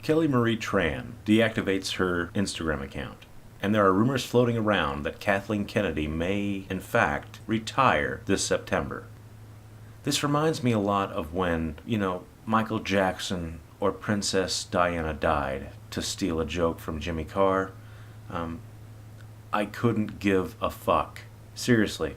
Kelly Marie Tran deactivates her Instagram account, and there are rumors floating around that Kathleen Kennedy may, in fact, retire this September. This reminds me a lot of when, Michael Jackson or Princess Diana died, to steal a joke from Jimmy Carr. I couldn't give a fuck. Seriously.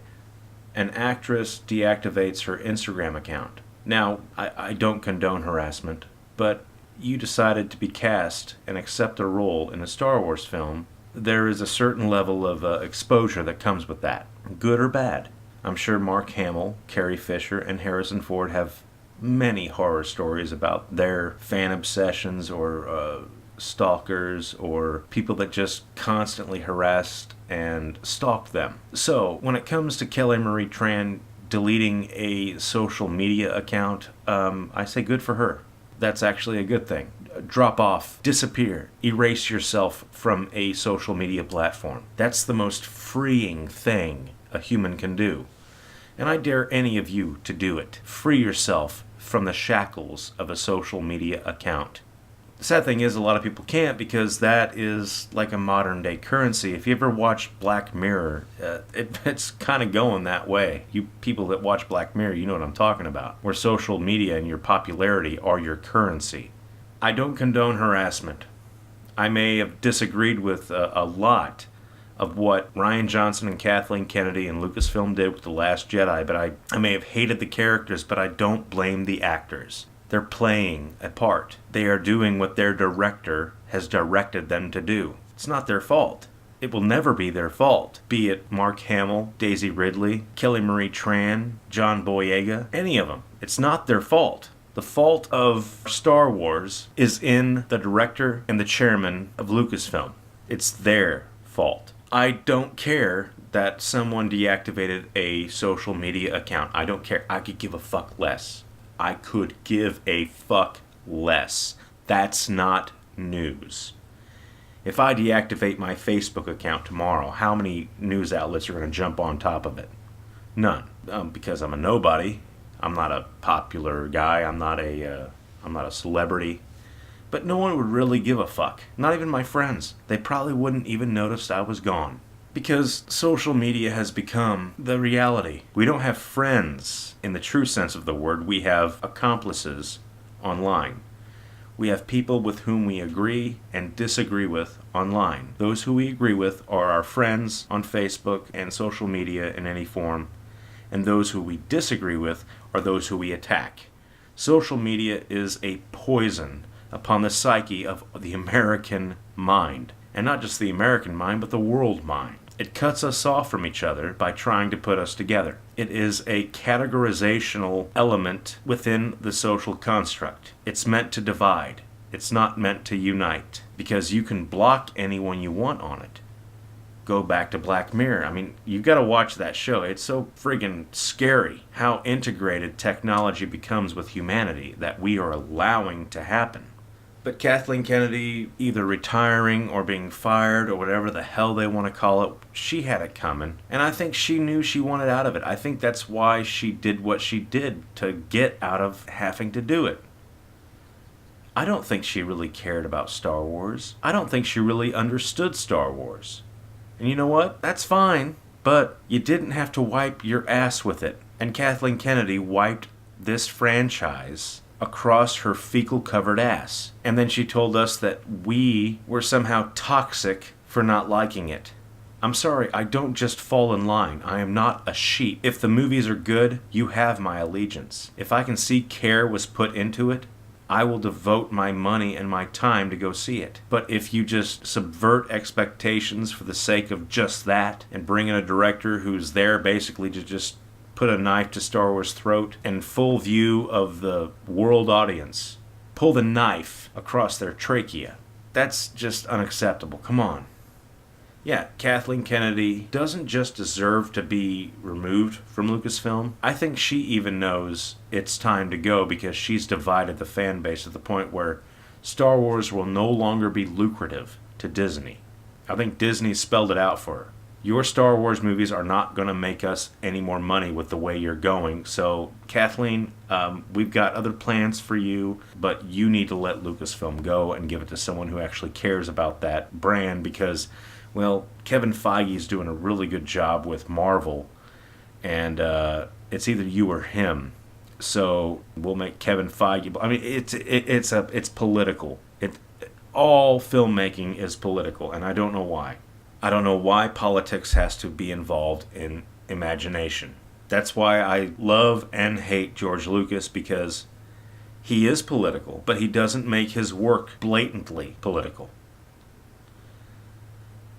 An actress deactivates her Instagram account. Now, I don't condone harassment, but you decided to be cast and accept a role in a Star Wars film. There is a certain level of exposure that comes with that, good or bad. I'm sure Mark Hamill, Carrie Fisher, and Harrison Ford have many horror stories about their fan obsessions or stalkers or people that just constantly harassed and stalked them. So, when it comes to Kelly Marie Tran deleting a social media account, I say good for her. That's actually a good thing. Drop off, disappear, erase yourself from a social media platform. That's the most freeing thing a human can do. And I dare any of you to do it. Free yourself from the shackles of a social media account. The sad thing is a lot of people can't, because that is like a modern day currency. If you ever watch Black Mirror, it's kind of going that way. You people that watch Black Mirror, you know what I'm talking about. Where social media and your popularity are your currency. I don't condone harassment. I may have disagreed with a lot of what Rian Johnson and Kathleen Kennedy and Lucasfilm did with The Last Jedi, but I may have hated the characters, but I don't blame the actors. They're playing a part. They are doing what their director has directed them to do. It's not their fault. It will never be their fault. Be it Mark Hamill, Daisy Ridley, Kelly Marie Tran, John Boyega, any of them. It's not their fault. The fault of Star Wars is in the director and the chairman of Lucasfilm. It's their fault. I don't care that someone deactivated a social media account. I don't care. I could give a fuck less. I could give a fuck less. That's not news. If I deactivate my Facebook account tomorrow, how many news outlets are going to jump on top of it? None. Because I'm a nobody. I'm not a popular guy. I'm not a celebrity. But no one would really give a fuck. Not even my friends. They probably wouldn't even notice I was gone. Because social media has become the reality. We don't have friends in the true sense of the word. We have accomplices online. We have people with whom we agree and disagree with online. Those who we agree with are our friends on Facebook and social media in any form. And those who we disagree with are those who we attack. Social media is a poison upon the psyche of the American mind. And not just the American mind, but the world mind. It cuts us off from each other by trying to put us together. It is a categorizational element within the social construct. It's meant to divide. It's not meant to unite. Because you can block anyone you want on it. Go back to Black Mirror. I mean, you gotta watch that show. It's so friggin' scary how integrated technology becomes with humanity that we are allowing to happen. But Kathleen Kennedy either retiring or being fired or whatever the hell they want to call it, she had it coming. And I think she knew she wanted out of it. I think that's why she did what she did, to get out of having to do it. I don't think she really cared about Star Wars. I don't think she really understood Star Wars. And you know what? That's fine. But you didn't have to wipe your ass with it. And Kathleen Kennedy wiped this franchise across her fecal-covered ass. And then she told us that we were somehow toxic for not liking it. I'm sorry, I don't just fall in line. I am not a sheep. If the movies are good, you have my allegiance. If I can see care was put into it, I will devote my money and my time to go see it. But if you just subvert expectations for the sake of just that, and bring in a director who's there basically to just put a knife to Star Wars' throat in full view of the world audience, pull the knife across their trachea, that's just unacceptable. Come on. Yeah, Kathleen Kennedy doesn't just deserve to be removed from Lucasfilm. I think she even knows it's time to go, because she's divided the fan base to the point where Star Wars will no longer be lucrative to Disney. I think Disney spelled it out for her. Your Star Wars movies are not going to make us any more money with the way you're going. So, Kathleen, we've got other plans for you, but you need to let Lucasfilm go and give it to someone who actually cares about that brand because, well, Kevin Feige's doing a really good job with Marvel, and it's either you or him. So we'll make Kevin Feige. I mean, it's political. All filmmaking is political, and I don't know why. I don't know why politics has to be involved in imagination. That's why I love and hate George Lucas, because he is political, but he doesn't make his work blatantly political.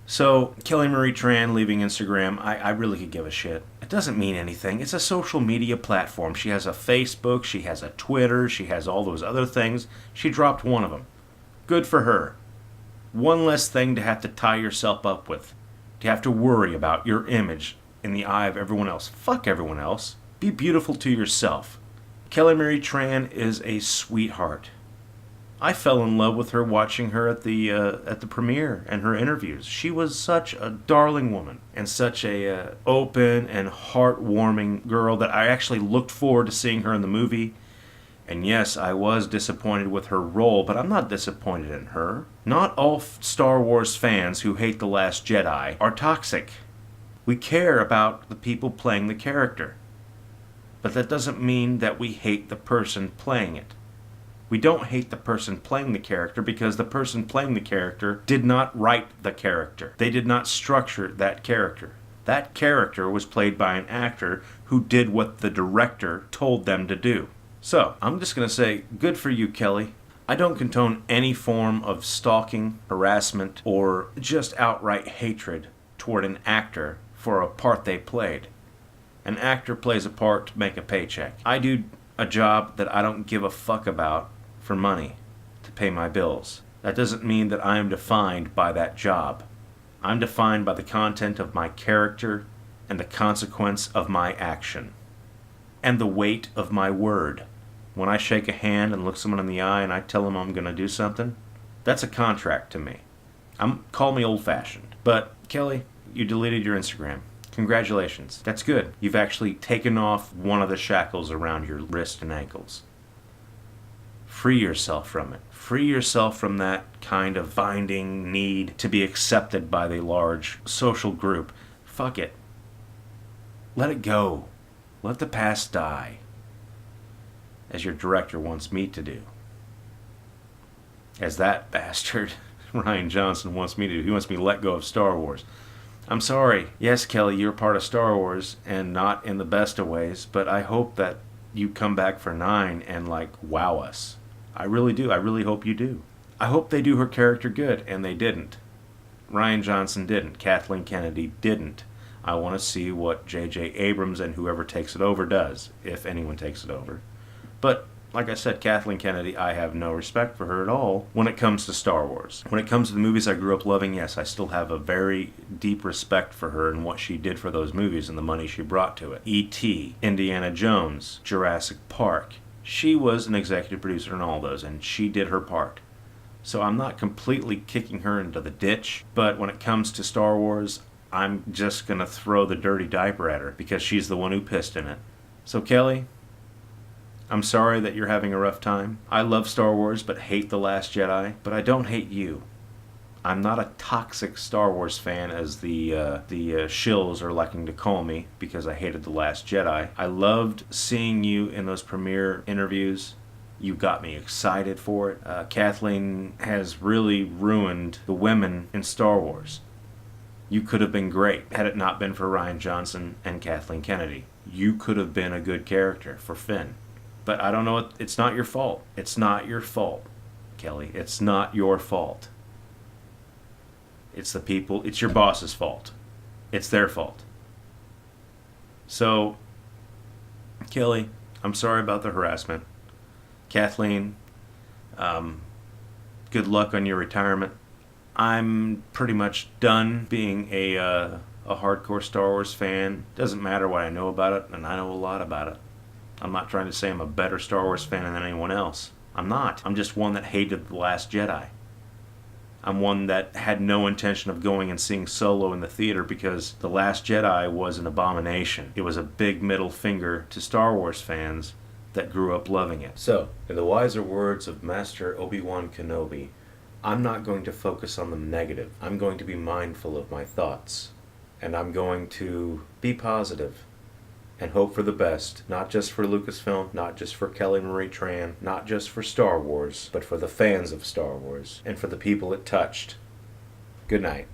So, Kelly Marie Tran leaving Instagram, I really could give a shit. It doesn't mean anything. It's a social media platform. She has a Facebook, she has a Twitter, she has all those other things. She dropped one of them. Good for her. One less thing to have to tie yourself up with. To have to worry about your image in the eye of everyone else. Fuck everyone else. Be beautiful to yourself. Kelly Marie Tran is a sweetheart. I fell in love with her watching her at the premiere and her interviews. She was such a darling woman and such a open and heartwarming girl that I actually looked forward to seeing her in the movie. And yes, I was disappointed with her role, but I'm not disappointed in her. Not all Star Wars fans who hate The Last Jedi are toxic. We care about the people playing the character. But that doesn't mean that we hate the person playing it. We don't hate the person playing the character because the person playing the character did not write the character. They did not structure that character. That character was played by an actor who did what the director told them to do. So, I'm just going to say, good for you, Kelly. I don't condone any form of stalking, harassment, or just outright hatred toward an actor for a part they played. An actor plays a part to make a paycheck. I do a job that I don't give a fuck about for money to pay my bills. That doesn't mean that I am defined by that job. I'm defined by the content of my character and the consequence of my action. And the weight of my word. When I shake a hand and look someone in the eye and I tell them I'm going to do something, that's a contract to me. Call me old-fashioned. But, Kelly, you deleted your Instagram. Congratulations. That's good. You've actually taken off one of the shackles around your wrist and ankles. Free yourself from it. Free yourself from that kind of binding need to be accepted by the large social group. Fuck it. Let it go. Let the past die. As your director wants me to do. As that bastard, Rian Johnson, wants me to do. He wants me to let go of Star Wars. I'm sorry. Yes, Kelly, you're part of Star Wars, and not in the best of ways, but I hope that you come back for 9 and, wow us. I really do. I really hope you do. I hope they do her character good, and they didn't. Rian Johnson didn't. Kathleen Kennedy didn't. I want to see what J.J. Abrams and whoever takes it over does, if anyone takes it over. But, like I said, Kathleen Kennedy, I have no respect for her at all when it comes to Star Wars. When it comes to the movies I grew up loving, yes, I still have a very deep respect for her and what she did for those movies and the money she brought to it. E.T., Indiana Jones, Jurassic Park. She was an executive producer in all those, and she did her part. So I'm not completely kicking her into the ditch, but when it comes to Star Wars, I'm just going to throw the dirty diaper at her because she's the one who pissed in it. So, Kelly, I'm sorry that you're having a rough time. I love Star Wars but hate The Last Jedi, but I don't hate you. I'm not a toxic Star Wars fan as the shills are liking to call me because I hated The Last Jedi. I loved seeing you in those premiere interviews. You got me excited for it. Kathleen has really ruined the women in Star Wars. You could have been great had it not been for Rian Johnson and Kathleen Kennedy. You could have been a good character for Finn. But I don't know, it's not your fault. It's not your fault, Kelly. It's not your fault. It's the people, it's your boss's fault. It's their fault. So, Kelly, I'm sorry about the harassment. Kathleen, good luck on your retirement. I'm pretty much done being a hardcore Star Wars fan. Doesn't matter what I know about it, and I know a lot about it. I'm not trying to say I'm a better Star Wars fan than anyone else. I'm not. I'm just one that hated The Last Jedi. I'm one that had no intention of going and seeing Solo in the theater because The Last Jedi was an abomination. It was a big middle finger to Star Wars fans that grew up loving it. So, in the wiser words of Master Obi-Wan Kenobi, I'm not going to focus on the negative. I'm going to be mindful of my thoughts. And I'm going to be positive and hope for the best, not just for Lucasfilm, not just for Kelly Marie Tran, not just for Star Wars, but for the fans of Star Wars and for the people it touched. Good night.